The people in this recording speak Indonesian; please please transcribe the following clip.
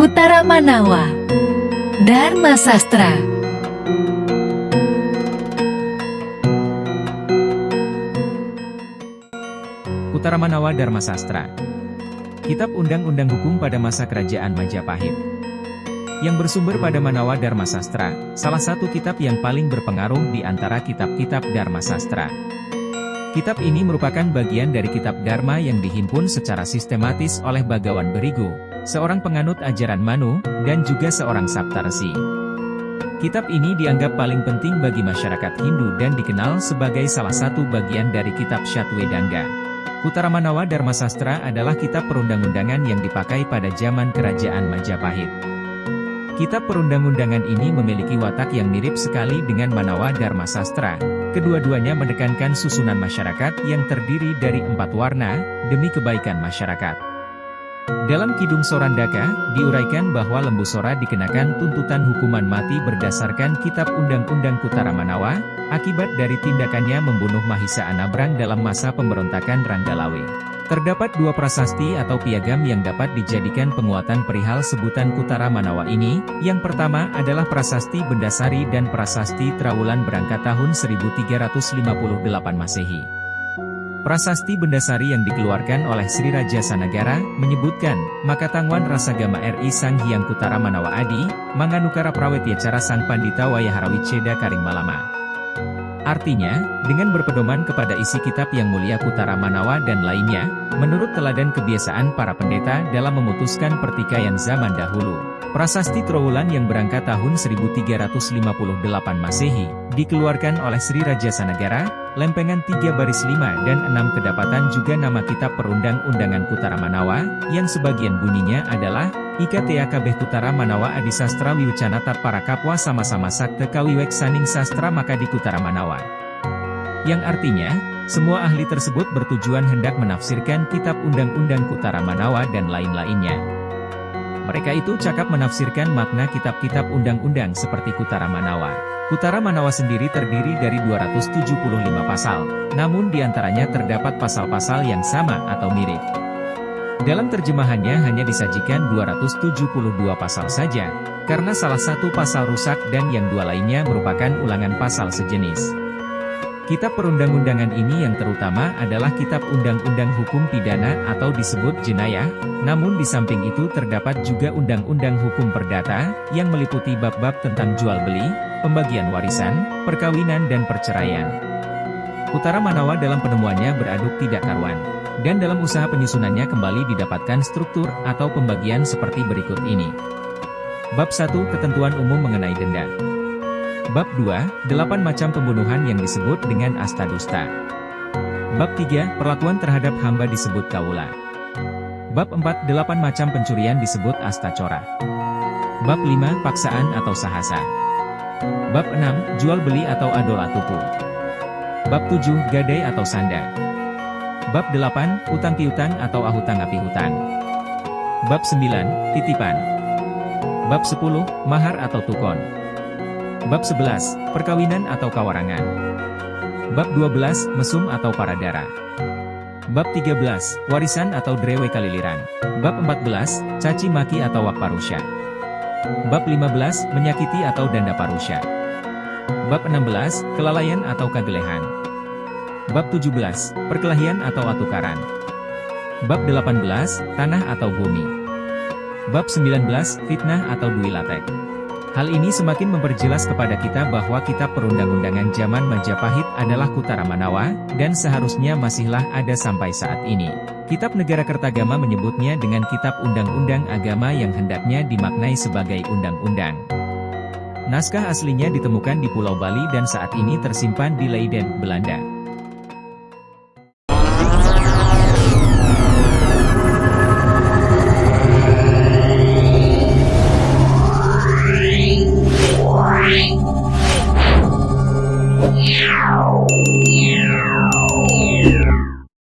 Kutara Manawa Dharma Sastra. Kutara Manawa Dharma Sastra. Kitab Undang-Undang Hukum pada masa Kerajaan Majapahit. Yang bersumber pada Manawa Dharma Sastra, salah satu kitab yang paling berpengaruh di antara kitab-kitab Dharma Sastra. Kitab ini merupakan bagian dari kitab Dharma yang dihimpun secara sistematis oleh Bagawan Berigu, seorang penganut ajaran Manu, dan juga seorang Saptarsi. Kitab ini dianggap paling penting bagi masyarakat Hindu dan dikenal sebagai salah satu bagian dari kitab Shatwedanga. Kutara Manawa Dharma Sastra adalah kitab perundang-undangan yang dipakai pada zaman Kerajaan Majapahit. Kitab perundang-undangan ini memiliki watak yang mirip sekali dengan Manawa Dharma Sastra. Kedua-duanya menekankan susunan masyarakat yang terdiri dari 4 warna, demi kebaikan masyarakat. Dalam Kidung Sorandaka, diuraikan bahwa Lembu Sora dikenakan tuntutan hukuman mati berdasarkan Kitab Undang-Undang Kutara Manawa, akibat dari tindakannya membunuh Mahisa Anabrang dalam masa pemberontakan Ranggalawe. Terdapat 2 prasasti atau piagam yang dapat dijadikan penguatan perihal sebutan Kutara Manawa ini. Yang pertama adalah Prasasti Bendasari dan Prasasti Trawulan berangkat tahun 1358 Masehi. Prasasti Bendasari yang dikeluarkan oleh Sri Raja Sanagara, menyebutkan, Makatangwan Rasagama RI Sang Hyang Kutara Manawa Adi, Manganukara Prawetyacara Sang Pandita Wayaharawi-Ceda Karing Malama. Artinya, dengan berpedoman kepada isi kitab yang mulia Kutara Manawa dan lainnya, menurut teladan kebiasaan para pendeta dalam memutuskan pertikaian zaman dahulu, Prasasti Trawulan yang berangkat tahun 1358 Masehi, dikeluarkan oleh Sri Raja Sanagara, lempengan 3 baris 5 dan 6 kedapatan juga nama kitab perundang-undangan Kutara Manawa, yang sebagian bunyinya adalah, Ika Tea Kabeh Kutara Manawa Adi Sastra Wiwucanata para kapwa sama-sama sakte kawiwek saning sastra maka di Kutara Manawa. Yang artinya, semua ahli tersebut bertujuan hendak menafsirkan kitab undang-undang Kutara Manawa dan lain-lainnya. Mereka itu cakap menafsirkan makna kitab-kitab undang-undang seperti Kutara Manawa. Kutara Manawa sendiri terdiri dari 275 pasal, namun diantaranya terdapat pasal-pasal yang sama atau mirip. Dalam terjemahannya hanya disajikan 272 pasal saja, karena salah satu pasal rusak dan yang 2 lainnya merupakan ulangan pasal sejenis. Kitab perundang-undangan ini yang terutama adalah Kitab Undang-Undang Hukum Pidana atau disebut Jenayah, namun di samping itu terdapat juga Undang-Undang Hukum Perdata, yang meliputi bab-bab tentang jual-beli, pembagian warisan, perkawinan dan perceraian. Kutara Manawa dalam penemuannya beraduk tidak karuan. Dan dalam usaha penyusunannya kembali didapatkan struktur atau pembagian seperti berikut ini. Bab 1 Ketentuan Umum mengenai denda. Bab 2 8 macam pembunuhan yang disebut dengan asta dusta. Bab 3 Perlakuan terhadap hamba disebut kawula. Bab 4 8 macam pencurian disebut asta cora. Bab 5 Paksaan atau sahasa. Bab 6 Jual beli atau adola tupu. Bab 7 Gadai atau sanda. Bab 8, Utang piutang atau ahutang api hutang. Bab 9, Titipan. Bab 10, Mahar atau tukon. Bab 11, Perkawinan atau kawarangan. Bab 12, Mesum atau paradara. Bab 13, Warisan atau drewe kaliliran. Bab 14, Caci maki atau wakparusya. Bab 15, Menyakiti atau danda parusya. Bab 16, Kelalaian atau kagelehan. Bab 17, Perkelahian atau atukaran. Bab 18, Tanah atau bumi. Bab 19, Fitnah atau duilatek. Hal ini semakin memperjelas kepada kita bahwa kitab perundang-undangan zaman Majapahit adalah Kutara Manawa, dan seharusnya masihlah ada sampai saat ini. Kitab Negara Kertagama menyebutnya dengan kitab undang-undang agama yang hendaknya dimaknai sebagai undang-undang. Naskah aslinya ditemukan di Pulau Bali dan saat ini tersimpan di Leiden, Belanda.